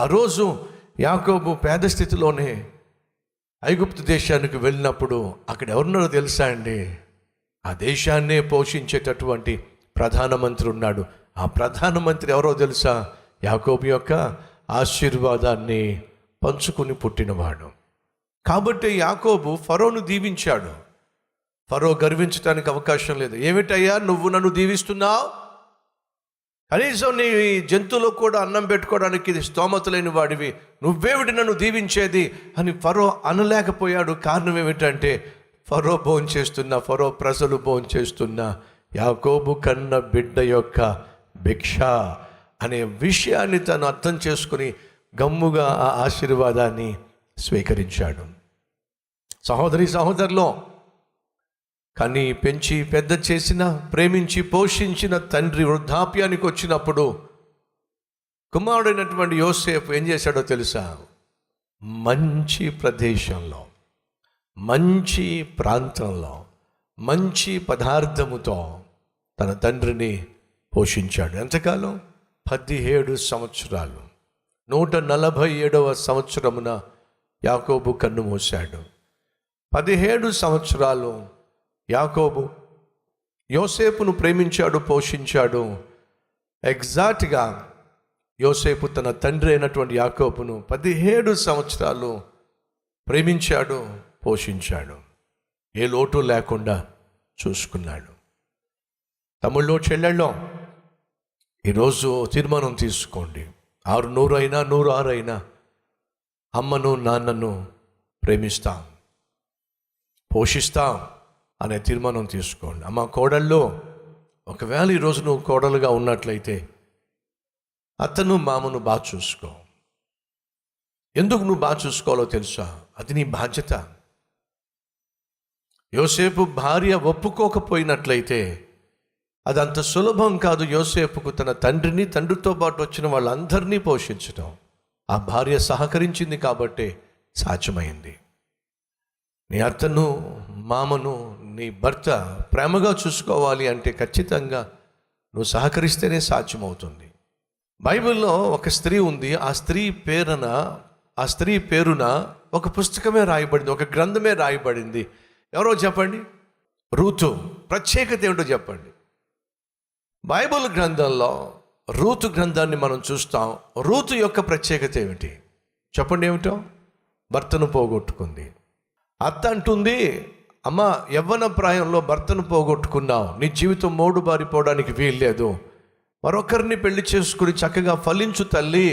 ఆ రోజు యాకోబు పేద స్థితిలోనే ఐగుప్తు దేశానికి వెళ్ళినప్పుడు అక్కడ ఎవరున్నారో తెలుసా అండి? ఆ దేశాన్నే పోషించేటటువంటి ప్రధానమంత్రి ఉన్నాడు. ఆ ప్రధానమంత్రి ఎవరో తెలుసా? యాకోబు యొక్క ఆశీర్వాదాన్ని పంచుకుని పుట్టినవాడు. కాబట్టి యాకోబు ఫరోను దీవించాడు. ఫరో గర్వించడానికి అవకాశం లేదు. ఏమిటయ్యా నువ్వు నన్ను దీవిస్తున్నావు? కనీసం నీ జంతువులకు కూడా అన్నం పెట్టుకోవడానికి స్తోమత లేని వాడివి, నువ్వేమిటి నన్ను దీవించేది అని ఫరో అనలేకపోయాడు. కారణం ఏమిటంటే ఫరో భోంచేస్తున్న, ఫరో ప్రజలు భోంచేస్తున్న యాకోబు కన్న బిడ్డ యొక్క భిక్ష అనే విషయాన్ని తను అర్థం చేసుకుని గమ్ముగా ఆ ఆశీర్వాదాన్ని స్వీకరించాడు. సహోదరి సహోదరులో, కానీ పెంచి పెద్ద చేసిన, ప్రేమించి పోషించిన తండ్రి వృద్ధాప్యానికి వచ్చినప్పుడు కుమారుడైనటువంటి యోసేపు ఏం చేశాడో తెలుసా? మంచి ప్రదేశంలో, మంచి ప్రాంతంలో, మంచి పదార్థముతో తన తండ్రిని పోషించాడు. ఎంతకాలం? 17 సంవత్సరాలు. 147వ సంవత్సరమున యాకోబు కన్ను మూశాడు. 17 సంవత్సరాలు యాకోబు యోసేపును ప్రేమించాడు, పోషించాడు. ఎగ్జాక్ట్గా యోసేపు తన తండ్రి అయినటువంటి యాకోబును 17 సంవత్సరాలు ప్రేమించాడు, పోషించాడు. ఏ లోటు లేకుండా చూసుకున్నాడు. తమ్ముళ్ళు, చెల్లెళ్ళో, ఈరోజు తీర్మానం తీసుకోండి. 600 అయినా 106 అయినా అమ్మను నాన్నను ప్రేమిస్తాం, పోషిస్తాం అనే తీర్మానం తీసుకోండి. అమ్మ కోడల్లో, ఒకవేళ ఈరోజు నువ్వు కోడలుగా ఉన్నట్లయితే అత్తను మామను బాగా చూసుకో. ఎందుకు నువ్వు బాగా చూసుకోవాలో తెలుసా? అది నీ బాధ్యత. యోసేపు భార్య ఒప్పుకోకపోయినట్లయితే అది అంత సులభం కాదు యోసేపుకు తన తండ్రిని, తండ్రితో పాటు వచ్చిన వాళ్ళందరినీ పోషించడం. ఆ భార్య సహకరించింది కాబట్టే సాధ్యమైంది. నీ అత్తను మామను నీ భర్త ప్రేమగా చూసుకోవాలి అంటే ఖచ్చితంగా నువ్వు సహకరిస్తేనే సాధ్యమవుతుంది. బైబిల్లో ఒక స్త్రీ ఉంది. ఆ స్త్రీ పేరున ఒక పుస్తకమే రాయబడింది, ఒక గ్రంథమే రాయబడింది. ఎవరో చెప్పండి? రూతు. ప్రత్యేకత ఏమిటో చెప్పండి. బైబిల్ గ్రంథంలో రూతు గ్రంథాన్ని మనం చూస్తాం. రూతు యొక్క ప్రత్యేకత ఏమిటి చెప్పండి? ఏమిటో? భర్తను పోగొట్టుకుంది. అత్త అంటుంది, అమ్మ యవ్వన ప్రాయంలో భర్తను పోగొట్టుకున్నావు, నీ జీవితం మోడు బారిపోవడానికి వీల్లేదు, మరొకరిని పెళ్లి చేసుకుని చక్కగా ఫలించు తల్లి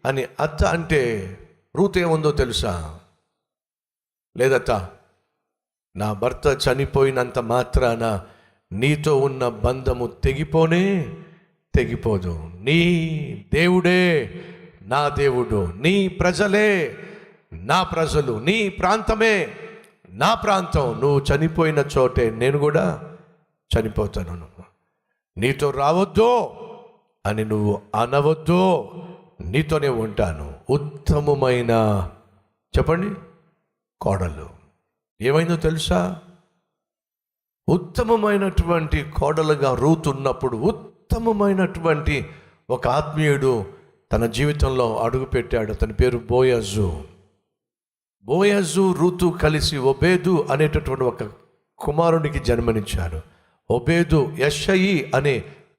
అని అత్త అంటే రూతు ఏముందో తెలుసా? లేదత్త, నా భర్త చనిపోయినంత మాత్రాన నీతో ఉన్న బంధము తెగిపోదు. నీ దేవుడే నా దేవుడు, నీ ప్రజలే నా ప్రజలు, నీ ప్రాంతమే నా ప్రాంతం. నువ్వు చనిపోయిన చోటే నేను కూడా చనిపోతాను. నీతో రావద్దు అని నువ్వు అనవద్దు, నీతోనే ఉంటాను. ఉత్తమమైన చెప్పండి కోడలు. ఏమైందో తెలుసా? ఉత్తమమైనటువంటి కోడలుగా రూతు ఉన్నప్పుడు ఉత్తమమైనటువంటి ఒక ఆత్మీయుడు తన జీవితంలో అడుగుపెట్టాడు. అతని పేరు బోయజు. రూతు కలిసి ఒబేదు అనేటటువంటి ఒక కుమారునికి జన్మనిచ్చాడు. ఒబేదు యెషయి అనే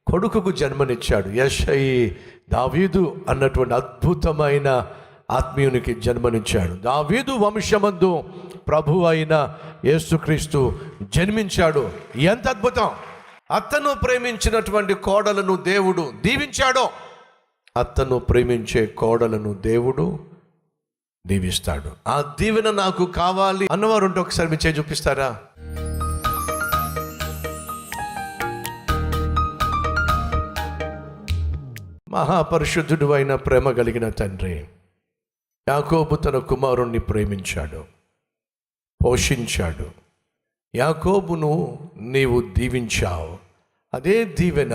కొడుకుకు జన్మనిచ్చాడు. యెషయి దావీదు అన్నటువంటి అద్భుతమైన ఆత్మీయునికి జన్మనిచ్చాడు. దావీదు వంశమందు ప్రభు అయిన యేసుక్రీస్తు జన్మించాడు. ఎంత అద్భుతం! అత్తను ప్రేమించినటువంటి కోడలను దేవుడు దీవించాడు. అత్తను ప్రేమించే కోడలను దేవుడు దీవిస్తాడు. ఆ దీవెన నాకు కావాలి అన్నవారు ఉంటే ఒకసారి మీ చేయి చూపిస్తారా? మహాపరిశుద్ధుడు అయిన ప్రేమ కలిగిన తండ్రి, యాకోబు తన కుమారుణ్ణి ప్రేమించాడు, పోషించాడు. యాకోబును నీవు దీవించావు. అదే దీవెన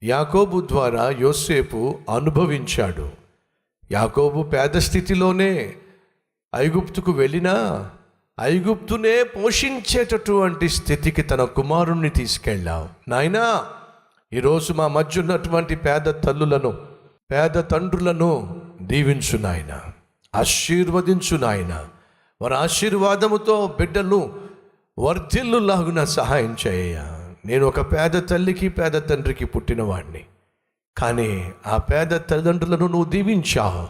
యాకోబు ద్వారా యోసేపు అనుభవించాడు. యాకోబు పేద స్థితిలోనే ఐగుప్తుకు వెళ్ళినా ఐగుప్తునే పోషించేటటువంటి స్థితికి తన కుమారుణ్ణి తీసుకెళ్ళావు. నాయనా, ఈరోజు మా మధ్య ఉన్నటువంటి పేద తల్లులను, పేద తండ్రులను దీవించు నాయన, ఆశీర్వదించు నాయన. వారి ఆశీర్వాదముతో బిడ్డలు వర్ధిల్లులాగున సహాయం చేయ. నేను ఒక పేద తల్లికి పేద తండ్రికి పుట్టినవాడిని, కానీ ఆ పేద తల్లిదండ్రులను నువ్వు దీవించావు.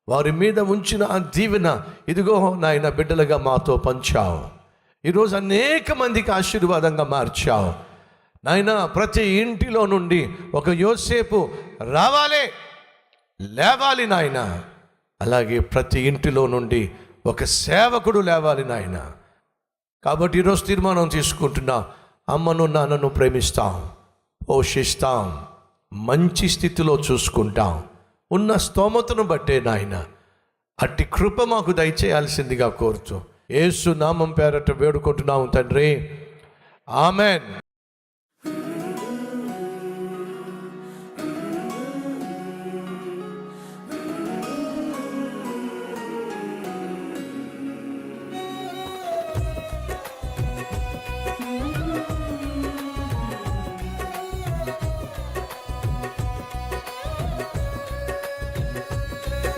వారి మీద ఉంచిన ఆ దీవెన ఇదిగో నాయన బిడ్డలుగా మాతో పంచావు. ఈరోజు అనేక మందికి ఆశీర్వాదంగా మార్చావు నాయన. ప్రతి ఇంటిలో నుండి ఒక యోసేపు రావాలి, లేవాలి నాయన. అలాగే ప్రతి ఇంటిలో నుండి ఒక సేవకుడు లేవాలి నాయన. కాబట్టి ఈరోజు తీర్మానం తీసుకుంటున్నాం, అమ్మను నాన్నను ప్రేమిస్తాం, పోషిస్తాం, మంచి స్థితిలో చూసుకుంటాం. ఉన్న స్తోమతను బట్టే నాయన అట్టి కృప మాకు దయచేయాల్సిందిగా కోరుతూ యేసు నామం పేరట వేడుకుంటున్నాము తండ్రి, ఆమెన్.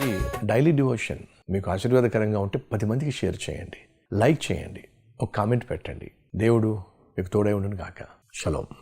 ఈ డైలీ డివోషన్ మీకు ఆశీర్వాదకరంగా ఉంటే 10 మందికి షేర్ చేయండి, లైక్ చేయండి, ఒక కామెంట్ పెట్టండి. దేవుడు మీకు తోడై ఉండును గాక. షలోమ్.